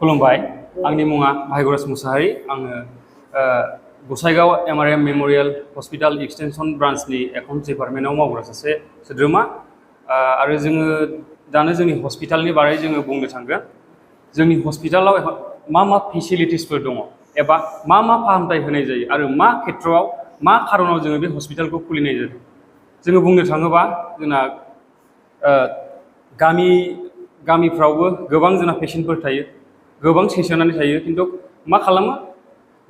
खुलुमबाय आंनि मुङा भाग्यराज मुसाहारि आङो Gossaigaon MRM memorial hospital extension ब्रान्चनि एकाउन्ट्स डिपार्टमेन्टआव मावग्रा सासे सोद्रोमा आरो जोङो दानो जोंनि हस्पिटालनि बारै जोङो बुंनो थांगोन जोंनि हस्पिटालाव मा फेसिलिटिसफोर दङ एबा मा फाहामथाय होनाय जायो आरो मा खेत्रआव मा खारनाव जोङो बे हस्पिटालखौ खुलिनाय जादों जोङो बुंनो थाङोबा जोंना गामिफ्रावबो गोबां जोंना पेशेन्टफोर थायो गोबां सैसोनानै थायो खिन्थु मा खालामो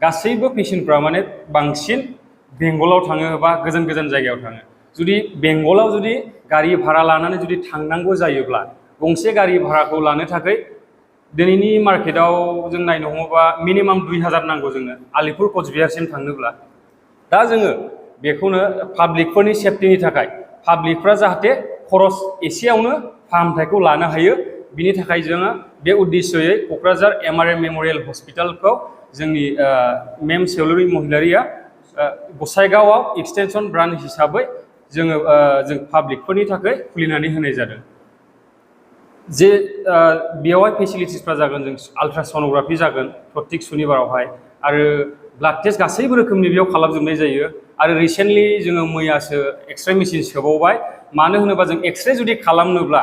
गासैबो पेशेन्टफ्रा माने बांसिन बेंगलाव थाङो बा गोजान गोजान जायगायाव थाङो जुदि बेंगलाव जुदि गारि भारा लानानै जुदि थांनांगौ जायोब्ला गंसे गारि भाराखौ लानो थाखाय दिनैनि मार्केटाव जों नायनो हमोबा मिनिमाम 2000 नांगौ जोंनो आलिपुर कचबिहारसिम थांनोब्ला दा जोङो बेखौनो पाब्लिकफोरनि सेफ्टिनि थाखाय पाब्लिकफ्रा जाहाथे खरस एसेयावनो फाहामथायखौ लानो हायो बिनि थाखाय जोङो बे उद्देश्ययै क'क्राझार एमआरएम मेमोरियल हस्पिटालखौ जोंनि मेम सेवलुरि महिलारिया गसाइगावआव एक्सटेंशन ब्रान्च हिसाबै जोङो जों पाब्लिकफोरनि थाखाय खुलिनानै होनाय जादों जे बेयावहाय फेसिलिटिसफ्रा जागोन जों आल्ट्रासनोग्राफि जागोन प्रत्येक सुनिबारावहाय आरो ब्लाड टेस्ट गासैबो रोखोमनि बेयाव खालामजोबनाय जायो आरो रिसेन्टलि जोङो मैयासो एक्सरे मेसिन सोबावबाय मानो होनोबा जों एक्सरे जुदि खालामनोब्ला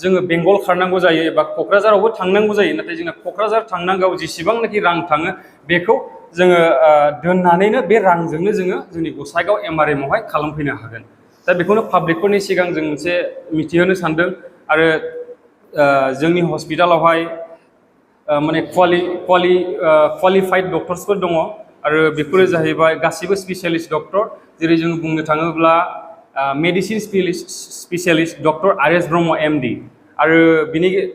जोङो बेंगल खारनांगौ जायो एबा क'क्राझारावबो थांनांगौ जायो नाथाय जोंना क'क्राझार थांनांगौ जेसेबांनाखि रां थाङो बेखौ जोङो दोननानैनो बे रांजोंनो जोङो जोंनि गसाइगाव एमआरएमआवहाय खालामफैनो हागोन दा बेखौनो पाब्लिकफोरनि सिगां जों मोनसे मिथिहोनो सानदों आरो जोंनि हस्पिटालावहाय माने क्वालिफाइड डक्टर्सफोर दङ आरो बेफोरो जाहैबाय गासिबो स्पेसियालिस्ट डक्टर जेरै जों बुंनो थाङोब्ला मेडिसिन स्पेसियालिस्ट डक्टर आर.एस. ब्रह्म एमडि आरो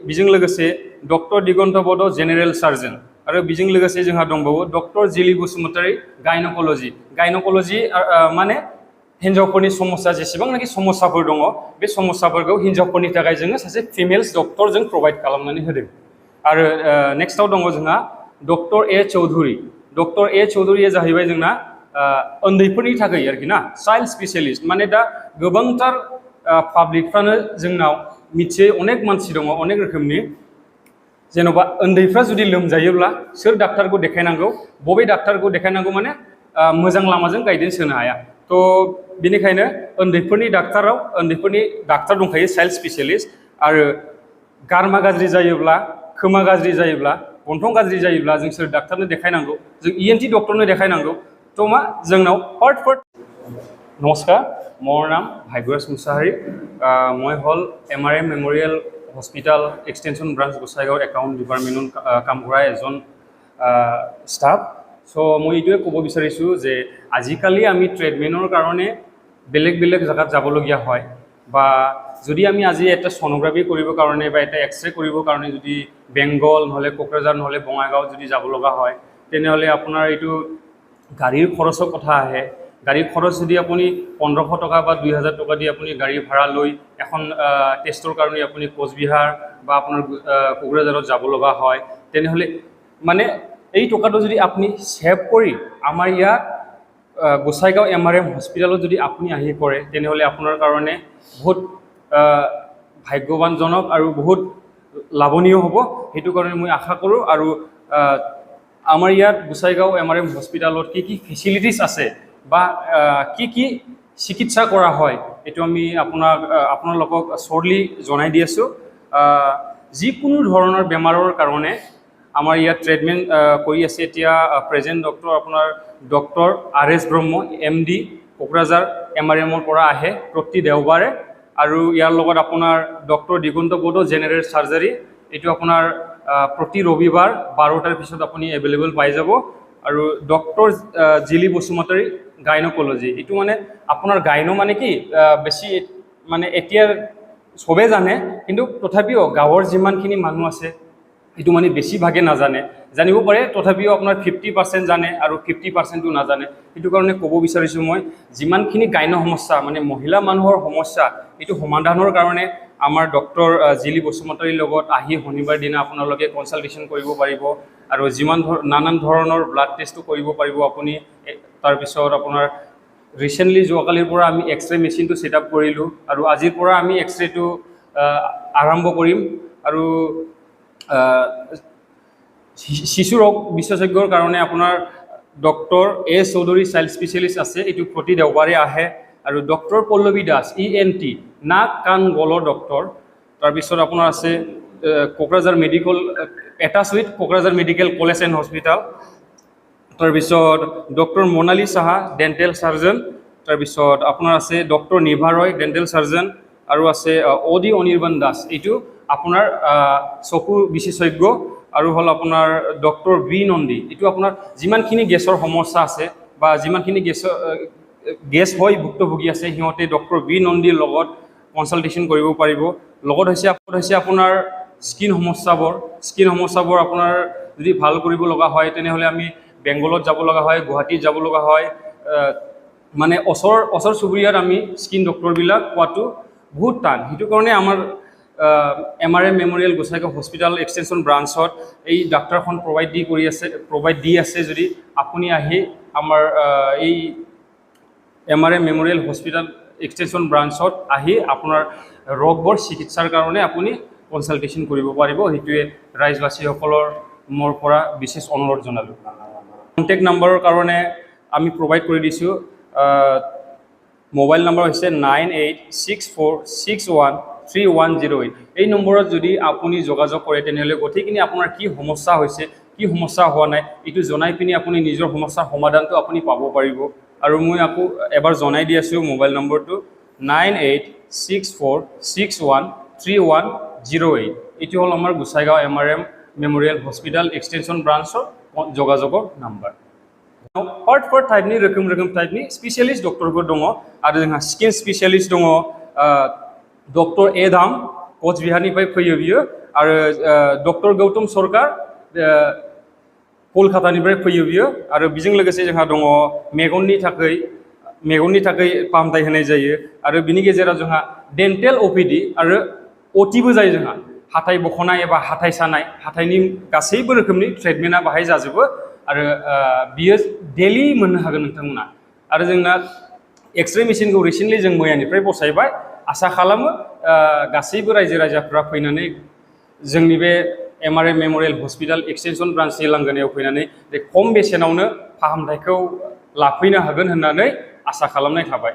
बिजों लोगोसे डक्टर दिगन्त बड' जेनेरेल सार्जन आरो बेजों लोगोसे जोंहा दंबावो डक्टर जिलि बसुमतारी गायनकलजि माने हिन्जावफोरनि समस्या जेसेबांनाखि समस्याफोर दङ बे समस्याफोरखौ हिन्जावफोरनि थाखाय जोङो सासे फिमेल्स डक्टर जों प्रभाइड खालामनानै होदों आरो नेक्स्टआव दङ जोंहा डक्टर ए चौधुरिया जाहैबाय जोंना उन्दैफोरनि थाखाय आरोखि ना चाइल्ड स्पेसियालिस्ट माने दा गोबांथार पाब्लिकफ्रानो जोंनाव मिथियै अनेक मानसि दङ अनेक रोखोमनि जेन'बा उन्दैफ्रा जुदि लोमजायोब्ला सोर डाक्टारखौ देखायनांगौ बबे डाक्टारखौ देखायनांगौ माने मोजां लामाजों गाइडेन्स होनो हाया थ' बेनिखायनो उन्दैफोरनि डाक्टार दंखायो चाइल्ड स्पेसियालिस्ट आरो गारमा गाज्रि जायोब्ला खोमा गाज्रि जायोब्ला गन्थं गाज्रि जायोब्ला जों सोर डाक्टारनो देखायनांगौ जों इएनटि डक्टरनो देखायनांगौ थ' मा जोंनाव फार्स्ट नमस्कार মোৰ নাম ভাগ্যৰাজ মুছাহাৰী মই হ'ল MRM memorial hospital extension branch Gossaigaon account ডিপাৰ্টমেণ্টত কাম কৰা এজন ষ্টাফ চ' মই এইটোৱে ক'ব বিচাৰিছোঁ যে আজিকালি আমি ট্ৰিটমেণ্টৰ কাৰণে বেলেগ জেগাত যাবলগীয়া হয় বা যদি আমি আজি এটা ছ'ন'গ্ৰাফি কৰিবৰ কাৰণে বা এটা এক্সৰে কৰিবৰ কাৰণে যদি বেংগল নহ'লে কোকৰাঝাৰ নহ'লে বঙাইগাঁও যদি যাব লগা হয় তেনেহ'লে আপোনাৰ এইটো গাড়ীৰ খৰচৰ কথা আহে গাড়ীৰ খৰচ যদি আপুনি 1500 টকা বা 2000 টকা দি আপুনি গাড়ী ভাড়া লৈ এখন টেষ্টৰ কাৰণে আপুনি কোচবিহাৰ বা আপোনাৰ কোকৰাঝাৰত যাব লগা হয় তেনেহ'লে মানে এই টকাটো যদি আপুনি সেভ কৰি আমাৰ ইয়াত গোসাইগাঁও এমআৰএম হস্পিটালত যদি আপুনি আহি কৰে তেনেহ'লে আপোনাৰ কাৰণে বহুত ভাগ্যৱানজনক আৰু বহুত লাভনীয় হ'ব সেইটো কাৰণে মই আশা কৰোঁ আৰু আমাৰ ইয়াত গোসাইগাঁও এমআৰএম হস্পিটালত কি ফেচিলিটিছ আছে বা কি চিকিৎসা কৰা হয় এইটো আমি আপোনালোকক শ্বৰ্টলি জনাই দি আছোঁ যিকোনো ধৰণৰ বেমাৰৰ কাৰণে আমাৰ ইয়াত ট্ৰিটমেণ্ট কৰি আছে এতিয়া প্ৰেজেণ্ট ডক্টৰ আপোনাৰ ডক্টৰ আৰ.এছ. ব্ৰহ্ম এমডি কোকৰাঝাৰ এমআৰএমৰ পৰা আহে প্ৰতি দেওবাৰে আৰু ইয়াৰ লগত আপোনাৰ ডক্টৰ দিগন্ত বড়ো জেনেৰেল চাৰ্জাৰী এইটো আপোনাৰ প্ৰতি ৰবিবাৰ 12টাৰ পিছত আপুনি এভেইলেবল পাই যাব আৰু ডক্টৰ জিলি বসুমতাৰী গাইনকলজি এইটো মানে আপোনাৰ গাইনো মানে কি বেছি মানে এতিয়া সবে জানে কিন্তু তথাপিও গাঁৱৰ যিমানখিনি মানুহ আছে এইটো মানে বেছিভাগে নাজানে জানিব পাৰে তথাপিও আপোনাৰ 50% জানে আৰু 50%ও নাজানে সেইটো কাৰণে ক'ব বিচাৰিছোঁ মই যিমানখিনি গাইন সমস্যা মানে মহিলা মানুহৰ সমস্যা এইটো সমাধানৰ কাৰণে আমাৰ ডক্টৰ জিলি বসুমতাৰীৰ লগত আহি শনিবাৰ দিনা আপোনালোকে কনসালটেশ্যন কৰিব পাৰিব আৰু যিমান নানান ধৰণৰ ব্লাড টেষ্টটো কৰিব পাৰিব আপুনি তাৰপিছত আপোনাৰ ৰিসেন্টলি যোৱাকালিৰ পৰা আমি এক্সৰে মেচিনটো সেটআপ কৰিলোঁ আৰু আজিৰ পৰা আমি এক্সৰেটো আৰম্ভ কৰিম আৰু শিশু ৰোগ বিশেষজ্ঞৰ কাৰণে আপোনাৰ doctor A Chowdhury child specialist আছে, এইটো প্ৰতি দেওবাৰে আহে। আৰু ডক্টৰ পল্লৱী দাস ENT নাক কাণ গলৰ ডক্টৰ। তাৰপিছত আপোনাৰ আছে Kokrajhar medical attach with Kokrajhar medical college and hospital. তাৰপিছত doctor Monali Saha dental surgeon. তাৰপিছত আপোনাৰ আছে doctor Niva Roy dental surgeon. আৰু আছে অডি অনিৰ্বাণ দাস, এইটো আপোনাৰ চকুৰ বিশেষজ্ঞ। আৰু হ'ল আপোনাৰ ডক্টৰ বি নন্দী, এইটো আপোনাৰ যিমানখিনি গেছৰ সমস্যা আছে বা যিমানখিনি গেছ হৈ ভুক্তভোগী আছে সিহঁতে ডক্টৰ বি নন্দীৰ লগত কনচালটেশ্যন কৰিব পাৰিব। লগত হৈছে আপোনাৰ স্কিন সমস্যাবোৰ আপোনাৰ যদি ভাল কৰিব লগা হয় তেনেহ'লে আমি বেংগলত যাব লগা হয়, গুৱাহাটীত যাব লগা হয়। মানে ওচৰ চুবুৰীয়াত আমি স্কিন ডক্টৰবিলাক পোৱাটো বহুত টান। সেইটো কাৰণে আমাৰ MRM memorial Gossaigaon hospital extension ব্ৰাঞ্চত এই ডাক্তৰখন প্ৰভাইড দি আছে। যদি আপুনি আহি আমাৰ এই MRM মেমৰিয়েল হস্পিটেল এক্সটেনশ্যন ব্ৰাঞ্চত আহি আপোনাৰ ৰোগবোৰ চিকিৎসাৰ কাৰণে আপুনি কনচালটেশ্যন কৰিব পাৰিব। সেইটোৱে ৰাইজবাসীসকলৰ মোৰ পৰা বিশেষ অনুৰোধ জনালোঁ। কণ্টেক্ট নাম্বাৰৰ কাৰণে আমি প্ৰভাইড কৰি দিছোঁ। মোবাইল নম্বৰ হৈছে 9864613108। এই নম্বৰত যদি আপুনি যোগাযোগ কৰে তেনেহ'লে গোটেইখিনি আপোনাৰ কি সমস্যা হৈছে, কি সমস্যা হোৱা নাই, এইটো জনাই পিনি আপুনি নিজৰ সমস্যাৰ সমাধানটো আপুনি পাব পাৰিব। আৰু মই আকৌ এবাৰ জনাই দি আছোঁ মোবাইল নম্বৰটো 9864613108। এইটো হ'ল আমাৰ Gossaigaon MRM memorial hospital extension ব্ৰাঞ্চৰ যোগাযোগৰ নাম্বাৰ। पार्ट टाइपनि रोखोम टाइपनि स्पेशलिस्ट डक्टरफोर दङ। आरो जोंहा स्किन स्पेशलिस्ट दङ डक्टर ए धाम कचबिहारनिफ्राय फैयो बियो। आरो डक्टर गौतम सरकार कलकातानिफ्राय फैयो बियो। आरो बेजों लोगोसे जोंहा दङ मेगननि थाखाय फाहामथाय होनाय जायो। आरो बिनि गेजेराव जोंहा डेन्टेल OPD आरो OTबो जायो। जोंहा हाथाइ बखनाय एबा हाथाइ सानाय, हाथाइनि गासैबो रोखोमनि ट्रिटमेन्टआ बाहाय जाजोबो। आरो बियो डेलि मोननो हागोन नोंथांमोना। आरो जोंना एक्सरे मेसिनखौ रिसेन्टलि जों मैयानिफ्राय बसायबाय। आसा खालामो गासैबो रायजो राजाफ्रा फैनानै जोंनि बे MRM मेमरियेल हस्पिटेल एक्सटेनसन ब्रान्चनि लांगोनायाव फैनानै बे खम बेसेनावनो फाहामथायखौ लाफैनो हागोन होननानै आसा खालामनाय थाबाय।